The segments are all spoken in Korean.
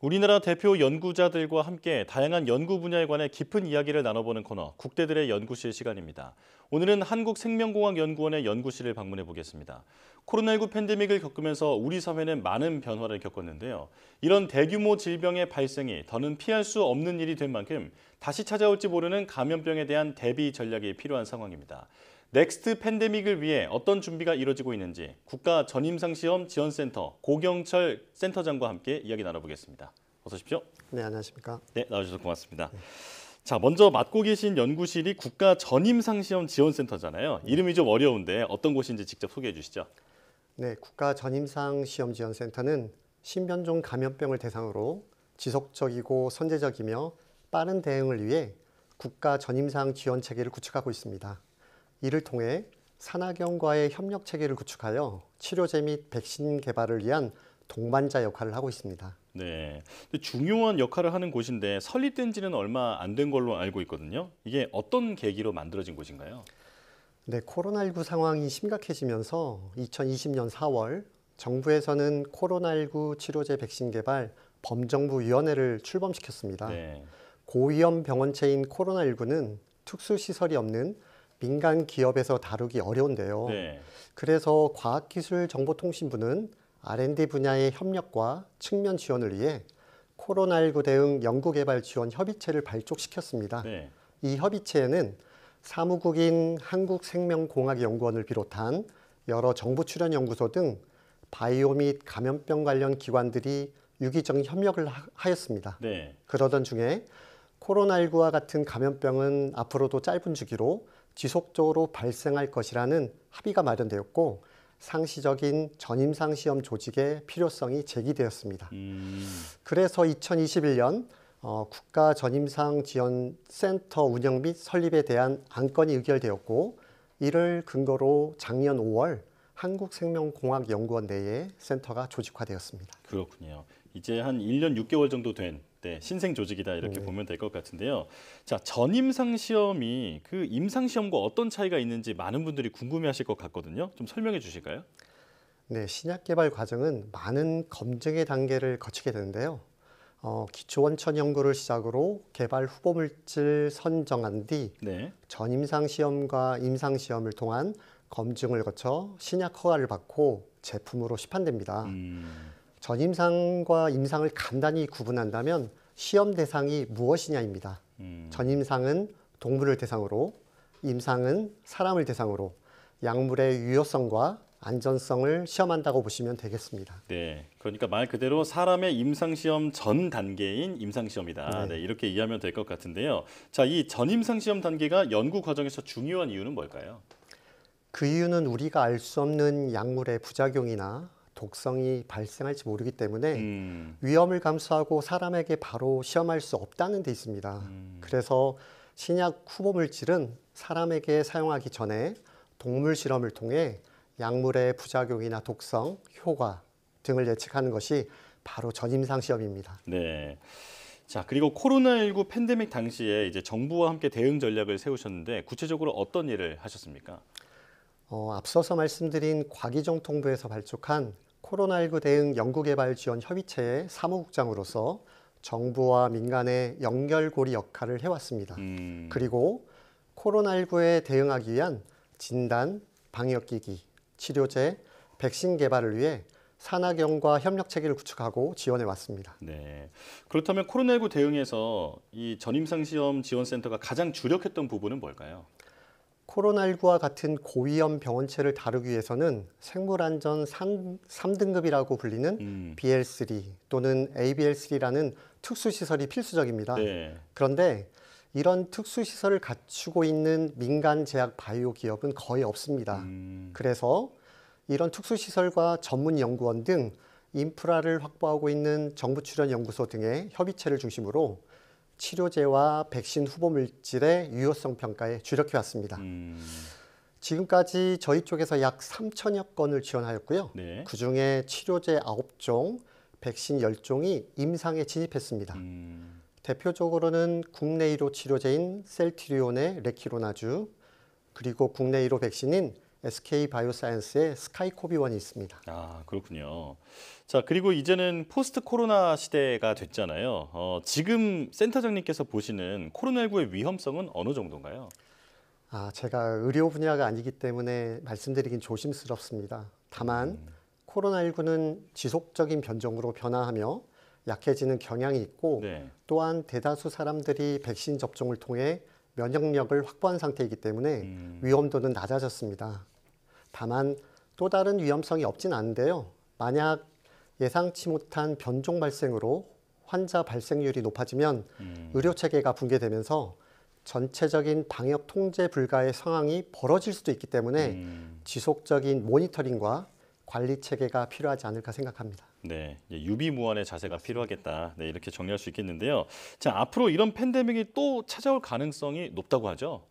우리나라 대표 연구자들과 함께 다양한 연구 분야에 관해 깊은 이야기를 나눠보는 코너, 국대들의 연구실 시간입니다. 오늘은 한국생명공학연구원의 연구실을 방문해 보겠습니다. 코로나19 팬데믹을 겪으면서 우리 사회는 많은 변화를 겪었는데요. 이런 대규모 질병의 발생이 더는 피할 수 없는 일이 된 만큼 다시 찾아올지 모르는 감염병에 대한 대비 전략이 필요한 상황입니다. 넥스트 팬데믹을 위해 어떤 준비가 이루어지고 있는지 국가전임상시험지원센터 고경철 센터장과 함께 이야기 나눠보겠습니다. 어서 오십시오. 네, 안녕하십니까. 네, 나와주셔서 고맙습니다. 자, 먼저 맡고 계신 연구실이 국가전임상시험지원센터잖아요. 이름이 좀 어려운데 어떤 곳인지 직접 소개해 주시죠. 네, 국가전임상시험지원센터는 신변종 감염병을 대상으로 지속적이고 선제적이며 빠른 대응을 위해 국가전임상 지원 체계를 구축하고 있습니다. 이를 통해 산학연과의 협력 체계를 구축하여 치료제 및 백신 개발을 위한 동반자 역할을 하고 있습니다. 네, 근데 중요한 역할을 하는 곳인데 설립된 지는 얼마 안 된 걸로 알고 있거든요. 이게 어떤 계기로 만들어진 곳인가요? 네, 코로나19 상황이 심각해지면서 2020년 4월 정부에서는 코로나19 치료제 백신 개발 범정부위원회를 출범시켰습니다. 네. 고위험 병원체인 코로나19는 특수시설이 없는 민간 기업에서 다루기 어려운데요. 네. 그래서 과학기술정보통신부는 R&D 분야의 협력과 측면 지원을 위해 코로나19 대응 연구개발 지원 협의체를 발족시켰습니다. 네. 이 협의체에는 사무국인 한국생명공학연구원을 비롯한 여러 정부 출연 연구소 등 바이오 및 감염병 관련 기관들이 유기적 협력을 하였습니다. 네. 그러던 중에 코로나19와 같은 감염병은 앞으로도 짧은 주기로 지속적으로 발생할 것이라는 합의가 마련되었고 상시적인 전임상 시험 조직의 필요성이 제기되었습니다. 그래서 2021년 국가전임상지원센터 운영 및 설립에 대한 안건이 의결되었고 이를 근거로 작년 5월 한국생명공학연구원 내에 센터가 조직화되었습니다. 그렇군요. 이제 한 1년 6개월 정도 된 신생 조직이다 이렇게 보면 될 것 같은데요. 자, 전임상 시험이 그 임상 시험과 어떤 차이가 있는지 많은 분들이 궁금해하실 것 같거든요. 좀 설명해 주실까요? 네, 신약 개발 과정은 많은 검증의 단계를 거치게 되는데요. 기초원천 연구를 시작으로 개발 후보 물질 선정한 뒤 네. 전임상 시험과 임상 시험을 통한 검증을 거쳐 신약 허가를 받고 제품으로 시판됩니다. 전임상과 임상을 간단히 구분한다면 시험 대상이 무엇이냐입니다. 전임상은 동물을 대상으로, 임상은 사람을 대상으로 약물의 유효성과 안전성을 시험한다고 보시면 되겠습니다. 네, 그러니까 말 그대로 사람의 임상시험 전 단계인 임상시험이다. 네, 이렇게 이해하면 될 것 같은데요. 자, 이 전임상시험 단계가 연구 과정에서 중요한 이유는 뭘까요? 그 이유는 우리가 알 수 없는 약물의 부작용이나 독성이 발생할지 모르기 때문에 위험을 감수하고 사람에게 바로 시험할 수 없다는 데 있습니다. 그래서 신약 후보 물질은 사람에게 사용하기 전에 동물 실험을 통해 약물의 부작용이나 독성, 효과 등을 예측하는 것이 바로 전임상 시험입니다. 네. 자, 그리고 코로나19 팬데믹 당시에 이제 정부와 함께 대응 전략을 세우셨는데 구체적으로 어떤 일을 하셨습니까? 앞서서 말씀드린 과기정통부에서 발족한 코로나19 대응 연구개발 지원 협의체의 사무국장으로서 정부와 민간의 연결고리 역할을 해왔습니다. 그리고 코로나19에 대응하기 위한 진단, 방역기기, 치료제, 백신 개발을 위해 산학연과 협력 체계를 구축하고 지원해 왔습니다. 네. 그렇다면 코로나19 대응에서 이 전임상시험 지원센터가 가장 주력했던 부분은 뭘까요? 코로나19와 같은 고위험 병원체를 다루기 위해서는 생물안전 3등급이라고 불리는 BL3 또는 ABL3라는 특수시설이 필수적입니다. 네. 그런데 이런 특수시설을 갖추고 있는 민간 제약 바이오 기업은 거의 없습니다. 그래서 이런 특수시설과 전문 연구원 등 인프라를 확보하고 있는 정부 출연 연구소 등의 협의체를 중심으로 치료제와 백신 후보 물질의 유효성 평가에 주력해 왔습니다. 지금까지 저희 쪽에서 약 3천여 건을 지원하였고요. 네. 그중에 치료제 9종, 백신 10종이 임상에 진입했습니다. 대표적으로는 국내 1호 치료제인 셀트리온의 레키로나주, 그리고 국내 1호 백신인 SK 바이오사이언스의 스카이코비1이 있습니다. 아, 그렇군요. 자, 그리고 이제는 포스트 코로나 시대가 됐잖아요. 지금 센터장님께서 보시는 코로나19의 위험성은 어느 정도인가요? 제가 의료 분야가 아니기 때문에 말씀드리긴 조심스럽습니다. 다만 코로나19는 지속적인 변종으로 변화하며 약해지는 경향이 있고 네. 또한 대다수 사람들이 백신 접종을 통해 면역력을 확보한 상태이기 때문에 위험도는 낮아졌습니다. 다만 또 다른 위험성이 없진 않은데요. 만약 예상치 못한 변종 발생으로 환자 발생률이 높아지면 의료 체계가 붕괴되면서 전체적인 방역 통제 불가의 상황이 벌어질 수도 있기 때문에 지속적인 모니터링과 관리 체계가 필요하지 않을까 생각합니다. 네, 유비무원의 자세가 필요하겠다. 네, 이렇게 정리할 수 있겠는데요. 자, 앞으로 이런 팬데믹이 또 찾아올 가능성이 높다고 하죠?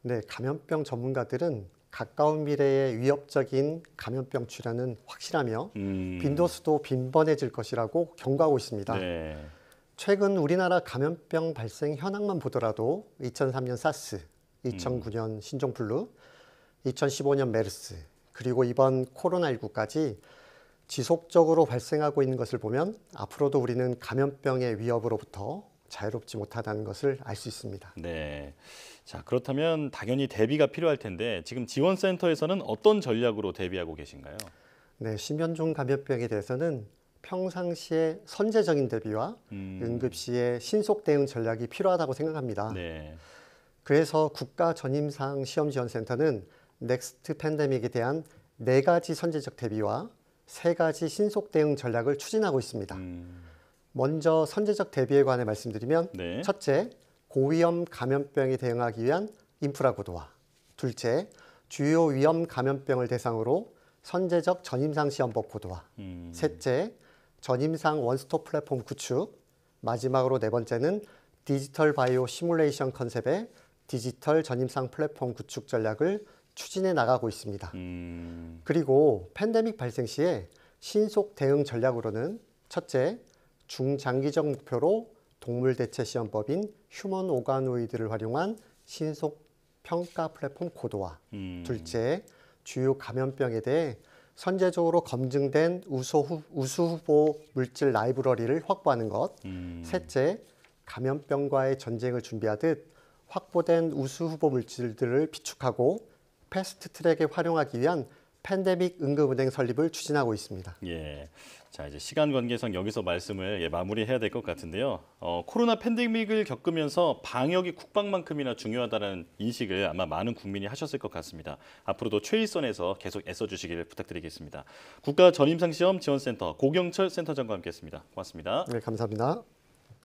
네, 감염병 전문가들은 가까운 미래에 위협적인 감염병 출현은 확실하며 빈도수도 빈번해질 것이라고 경고하고 있습니다. 네. 최근 우리나라 감염병 발생 현황만 보더라도 2003년 사스, 2009년 신종플루, 2015년 메르스, 그리고 이번 코로나19까지 지속적으로 발생하고 있는 것을 보면 앞으로도 우리는 감염병의 위협으로부터 자유롭지 못하다는 것을 알 수 있습니다. 네. 자, 그렇다면 당연히 대비가 필요할 텐데 지금 지원센터에서는 어떤 전략으로 대비하고 계신가요? 네, 심연중 감염병에 대해서는 평상시에 선제적인 대비와 응급시에 신속 대응 전략이 필요하다고 생각합니다. 네. 그래서 국가전임상 시험지원센터는 넥스트 팬데믹에 대한 4가지 선제적 대비와 3가지 신속 대응 전략을 추진하고 있습니다. 먼저 선제적 대비에 관해 말씀드리면 네. 첫째, 고위험 감염병에 대응하기 위한 인프라 고도화. 둘째, 주요 위험 감염병을 대상으로 선제적 전임상 시험법 고도화. 셋째, 전임상 원스톱 플랫폼 구축. 마지막으로 4번째는 디지털 바이오 시뮬레이션 컨셉의 디지털 전임상 플랫폼 구축 전략을 추진해 나가고 있습니다. 그리고 팬데믹 발생 시에 신속 대응 전략으로는 첫째, 중장기적 목표로 동물 대체 시험법인 휴먼 오가노이드를 활용한 신속 평가 플랫폼 고도화. 둘째, 주요 감염병에 대해 선제적으로 검증된 우수 후보 물질 라이브러리를 확보하는 것. 셋째, 감염병과의 전쟁을 준비하듯 확보된 우수 후보 물질들을 비축하고 패스트 트랙에 활용하기 위한 팬데믹 응급은행 설립을 추진하고 있습니다. 예. 자, 이제 시간 관계상 여기서 말씀을 마무리해야 될 것 같은데요. 코로나 팬데믹을 겪으면서 방역이 국방만큼이나 중요하다는 인식을 아마 많은 국민이 하셨을 것 같습니다. 앞으로도 최일선에서 계속 애써주시기를 부탁드리겠습니다. 국가전임상시험지원센터 고경철 센터장과 함께했습니다. 고맙습니다. 네, 감사합니다.